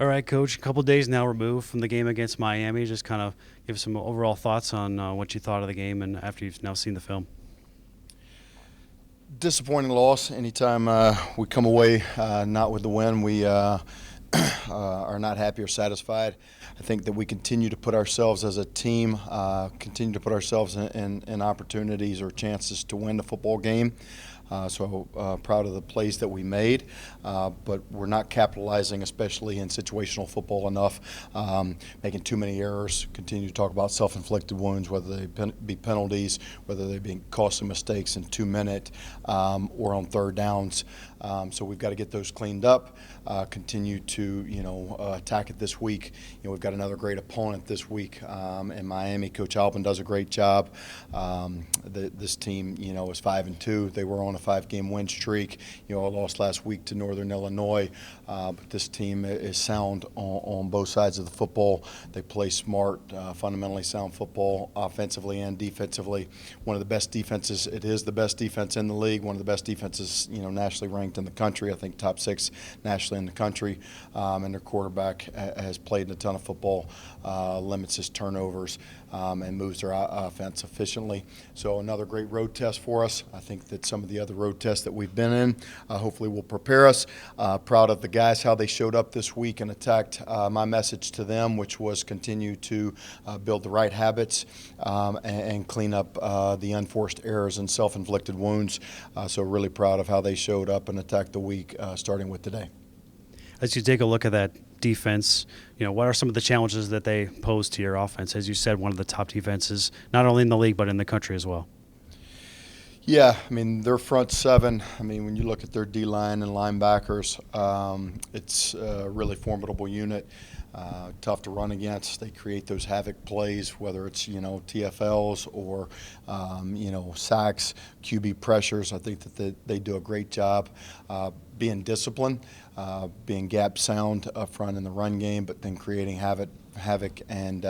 All right, Coach. A couple days now removed from the game against Miami. Just kind of give some overall thoughts on what you thought of the game and after you've now seen the film. Disappointing loss. Anytime we come away not with the win, we are not happy or satisfied. I think that we continue to put ourselves as a team, continue to put ourselves in opportunities or chances to win the football game. So proud of the plays that we made, but we're not capitalizing, especially in situational football, enough, making too many errors. Continue to talk about self-inflicted wounds, whether they be penalties, whether they be costly mistakes in 2 minute or on third downs. So we've got to get those cleaned up. Continue to attack it this week. We've got another great opponent this week in Miami. Coach Albin does a great job. This team is 5-2. They were on a 5-game win streak. I lost last week to Northern Illinois, but this team is sound on both sides of the football. They play smart, fundamentally sound football, offensively and defensively. One of the best defenses. It is the best defense in the league. One of the best defenses, nationally ranked in the country. I think top 6 nationally in the country. And their quarterback has played a ton of football, limits his turnovers, and moves their offense efficiently. So another great road test for us. I think that some of the other road tests that we've been in hopefully will prepare us. Proud of the guys, how they showed up this week and attacked my message to them, which was continue to build the right habits and clean up the unforced errors and self-inflicted wounds. So really proud of how they showed up and attacked the week, starting with today. As you take a look at that defense, what are some of the challenges that they pose to your offense? As you said, one of the top defenses, not only in the league but in the country as well. Yeah, their front seven, when you look at their D-line and linebackers, it's a really formidable unit, tough to run against. They create those havoc plays, whether it's, TFLs or, sacks, QB pressures. I think that they do a great job being disciplined, being gap sound up front in the run game, but then creating havoc and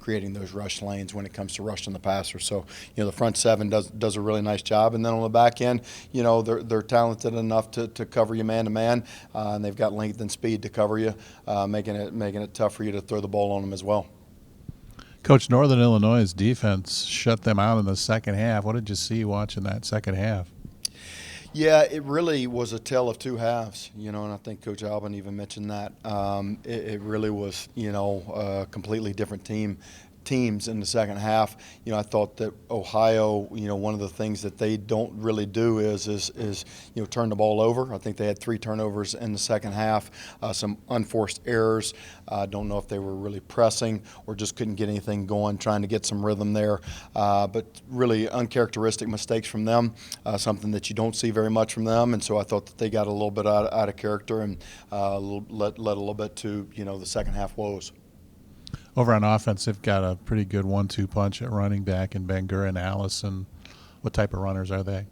creating those rush lanes when it comes to rushing the passer. So the front seven does a really nice job, and then on the back end, they're talented enough to cover you man to man, and they've got length and speed to cover you, making it tough for you to throw the ball on them as well. Coach, Northern Illinois' defense shut them out in the second half. What did you see watching that second half? Yeah, it really was a tale of two halves, and I think Coach Albin even mentioned that. It really was, a completely different teams in the second half. I thought that Ohio, one of the things that they don't really do is turn the ball over. I think they had 3 turnovers in the second half, some unforced errors. Don't know if they were really pressing or just couldn't get anything going, trying to get some rhythm there. But really uncharacteristic mistakes from them, something that you don't see very much from them. And so I thought that they got a little bit out of character and led a little bit to, the second half woes. Over on offense, they've got a pretty good 1-2 punch at running back in Bangura and Allison. What type of runners are they?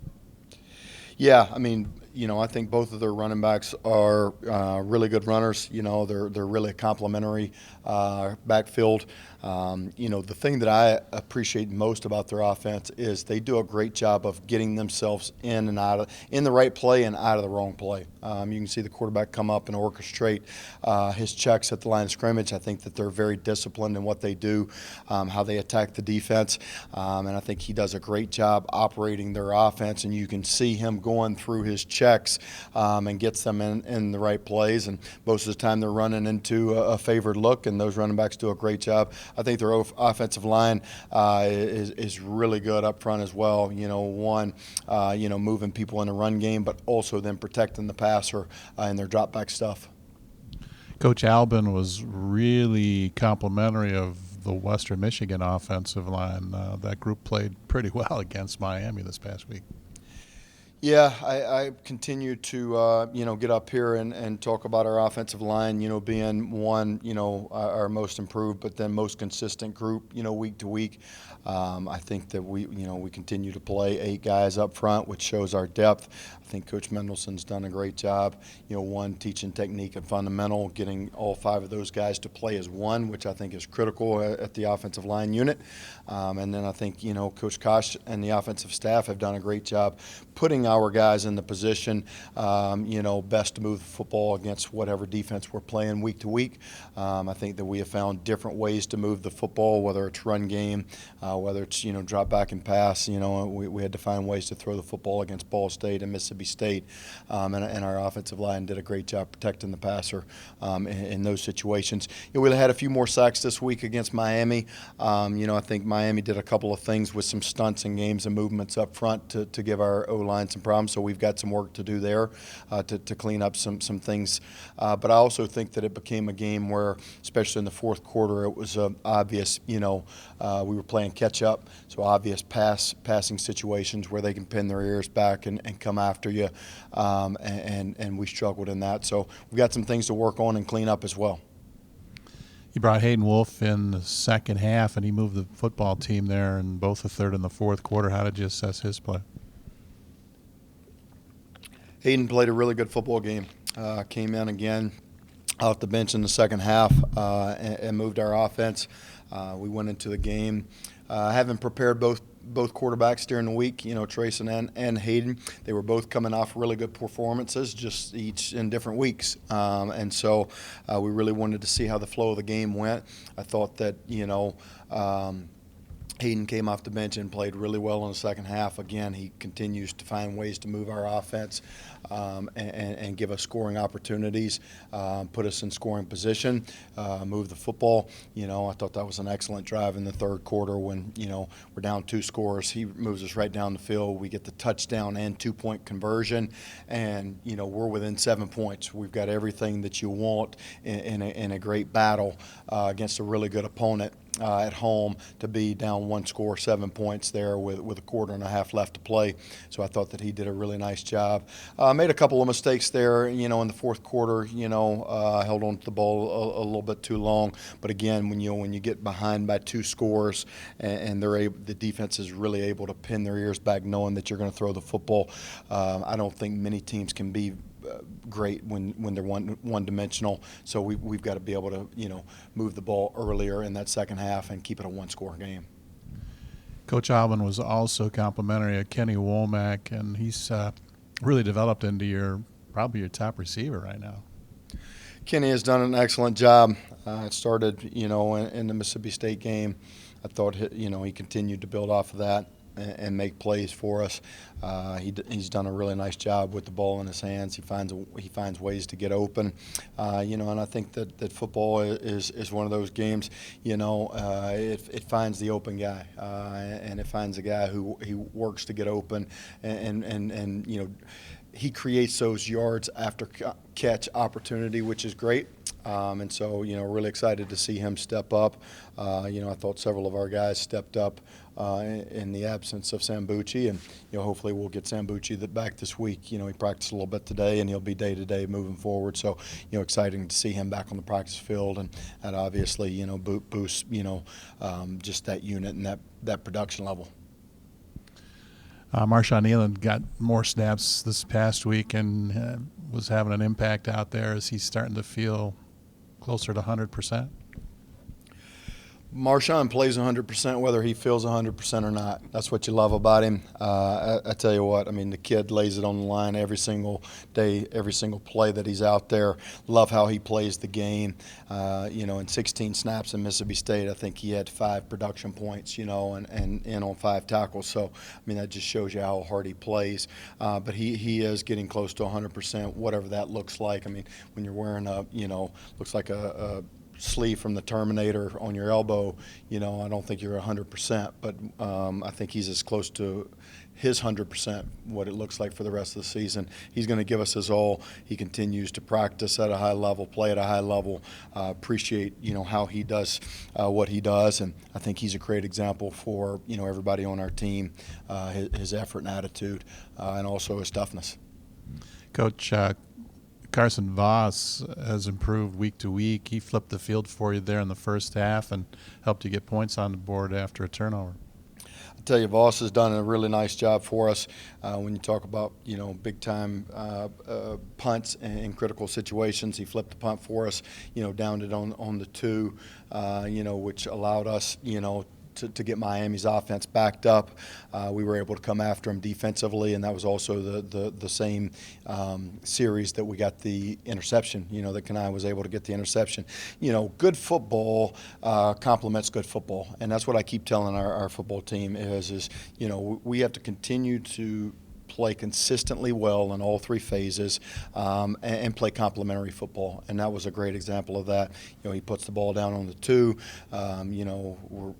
Yeah, I think both of their running backs are really good runners. They're really a complementary backfield. The thing that I appreciate most about their offense is they do a great job of getting themselves in the right play and out of the wrong play. You can see the quarterback come up and orchestrate his checks at the line of scrimmage. I think that they're very disciplined in what they do, how they attack the defense, and I think he does a great job operating their offense, and you can see him going through his checks and gets them in the right plays, and most of the time they're running into a favored look, and those running backs do a great job. I think their offensive line is really good up front as well. Moving people in the run game, but also then protecting the passer in their drop back stuff. Coach Albin was really complimentary of the Western Michigan offensive line. That group played pretty well against Miami this past week. Yeah, I continue to get up here and talk about our offensive line, being one, our most improved, but then most consistent group, week to week. I think that we continue to play 8 guys up front, which shows our depth. I think Coach Mendelson's done a great job. One, teaching technique and fundamental, getting all 5 of those guys to play as one, which I think is critical at the offensive line unit. And then I think, Coach Kosh and the offensive staff have done a great job putting our guys in the position, best to move the football against whatever defense we're playing week to week. I think that we have found different ways to move the football, whether it's run game, whether it's, drop back and pass. We had to find ways to throw the football against Ball State and Mississippi State, and our offensive line did a great job protecting the passer in those situations. We had a few more sacks this week against Miami. I think Miami did a couple of things with some stunts and games and movements up front to give our O-line some problems, so we've got some work to do there to clean up some things. But I also think that it became a game where, especially in the fourth quarter, it was obvious, we were playing catch-up, so obvious passing situations where they can pin their ears back and come after you, and we struggled in that. So we've got some things to work on and clean up as well. You brought Hayden Wolf in the second half, and he moved the football team there in both the third and the fourth quarter. How did you assess his play? Hayden played a really good football game. Came in again off the bench in the second half and moved our offense. We went into the game having prepared both quarterbacks during the week, Trayson and Hayden. They were both coming off really good performances, just each in different weeks. And so we really wanted to see how the flow of the game went. I thought that, Hayden came off the bench and played really well in the second half. Again, he continues to find ways to move our offense and give us scoring opportunities, put us in scoring position, move the football. I thought that was an excellent drive in the third quarter when, we're down 2 scores. He moves us right down the field. We get the touchdown and 2-point conversion, and, we're within 7 points. We've got everything that you want in a great battle against a really good opponent. At home to be down 1 score, 7 points there with a quarter and a half left to play. So I thought that he did a really nice job. Made a couple of mistakes there, in the fourth quarter, held on to the ball a little bit too long. But again, when you get behind by 2 scores and the defense is really able to pin their ears back knowing that you're going to throw the football, I don't think many teams can be great when they're one-dimensional. So we've got to be able to move the ball earlier in that second half and keep it a 1-score game. Coach Albin was also complimentary of Kenny Wac, and he's really developed into probably your top receiver right now. Kenny has done an excellent job. It started in the Mississippi State game. I thought he continued to build off of that and make plays for us. He's done a really nice job with the ball in his hands. He finds ways to get open, and I think that football is one of those games. It finds the open guy, and it finds a guy who he works to get open, and he creates those yards after catch opportunity, which is great. And so, really excited to see him step up. I thought several of our guys stepped up in the absence of Sambucci, and hopefully we'll get Sambucci back this week. He practiced a little bit today, and he'll be day-to-day moving forward. So, exciting to see him back on the practice field, and that obviously, boosts, just that unit and that production level. Marshan NE got more snaps this past week and was having an impact out there. Is he starting to feel closer to 100%? Marshan plays 100% whether he feels 100% or not. That's what you love about him. I tell you what, the kid lays it on the line every single day, every single play that he's out there. Love how he plays the game. In 16 snaps in Mississippi State, I think he had 5 production points, and on 5 tackles. So, that just shows you how hard he plays. But he is getting close to 100%, whatever that looks like. When you're wearing looks like a sleeve from the Terminator on your elbow, I don't think you're 100%, but I think he's as close to his 100%, what it looks like for the rest of the season. He's going to give us his all. He continues to practice at a high level, play at a high level, appreciate, how he does what he does, and I think he's a great example for, everybody on our team, his effort and attitude, and also his toughness. Coach, Carson Voss has improved week to week. He flipped the field for you there in the first half and helped you get points on the board after a turnover. I tell you, Voss has done a really nice job for us. When you talk about, big time punts in critical situations, he flipped the punt for us, downed it on the 2, which allowed us, to get Miami's offense backed up. We were able to come after him defensively, and that was also the same series that we got the interception, that Kenny was able to get the interception. Good football complements good football, and that's what I keep telling our football team is we have to continue to play consistently well in all 3 phases and play complementary football. And that was a great example of that. He puts the ball down on the 2.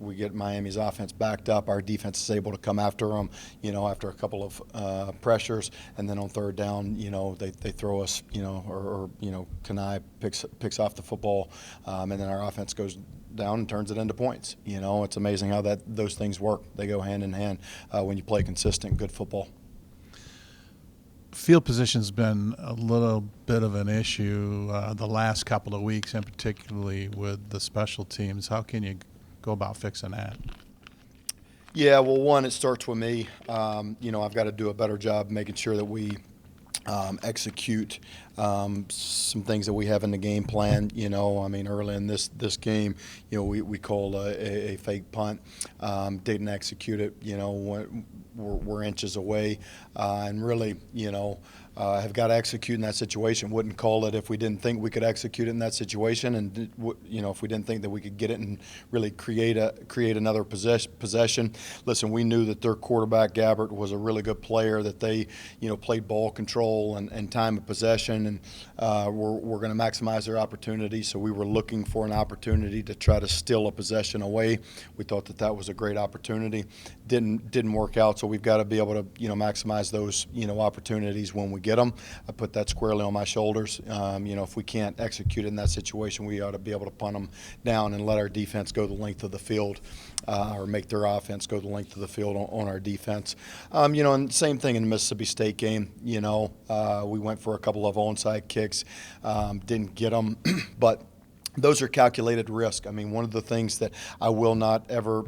We get Miami's offense backed up. Our defense is able to come after them, after a couple of pressures. And then on 3rd down, they throw us, or Kenny picks off the football, and then our offense goes down and turns it into points. It's amazing how those things work. They go hand in hand when you play consistent, good football. Field position's been a little bit of an issue the last couple of weeks, and particularly with the special teams. How can you go about fixing that? Yeah, well, one, it starts with me. I've got to do a better job making sure that we execute some things that we have in the game plan. Early in this game, we called a fake punt, didn't execute it. We're inches away, and really, have got to execute in that situation. Wouldn't call it if we didn't think we could execute it in that situation, and if we didn't think that we could get it and really create another possession. Listen, we knew that their quarterback Gabbert was a really good player. That they played ball control and time of possession, and we're going to maximize their opportunity. So we were looking for an opportunity to try to steal a possession away. We thought that was a great opportunity. Didn't work out. So we've got to be able to maximize those opportunities when we get them. I put that squarely on my shoulders. If we can't execute in that situation, we ought to be able to punt them down and let our defense go the length of the field, or make their offense go the length of the field on our defense. And same thing in the Mississippi State game. We went for a couple of onside kicks, didn't get them, but those are calculated risk. One of the things that I will not ever,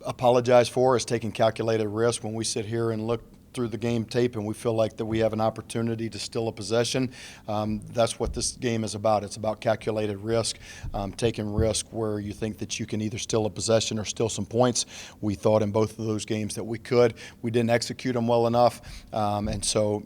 apologize for is taking calculated risk. When we sit here and look through the game tape and we feel like that we have an opportunity to steal a possession, that's what this game is about. It's about calculated risk, taking risk where you think that you can either steal a possession or steal some points. We thought in both of those games that we could. We didn't execute them well enough, and so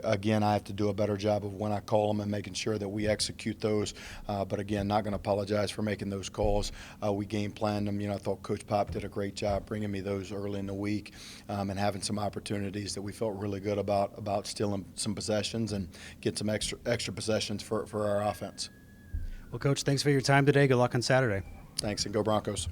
again, I have to do a better job of when I call them and making sure that we execute those. But again, not going to apologize for making those calls. We game planned them. I thought Coach Pop did a great job bringing me those early in the week, and having some opportunities that we felt really good about stealing some possessions and get some extra possessions for our offense. Well, Coach, thanks for your time today. Good luck on Saturday. Thanks, and go Broncos.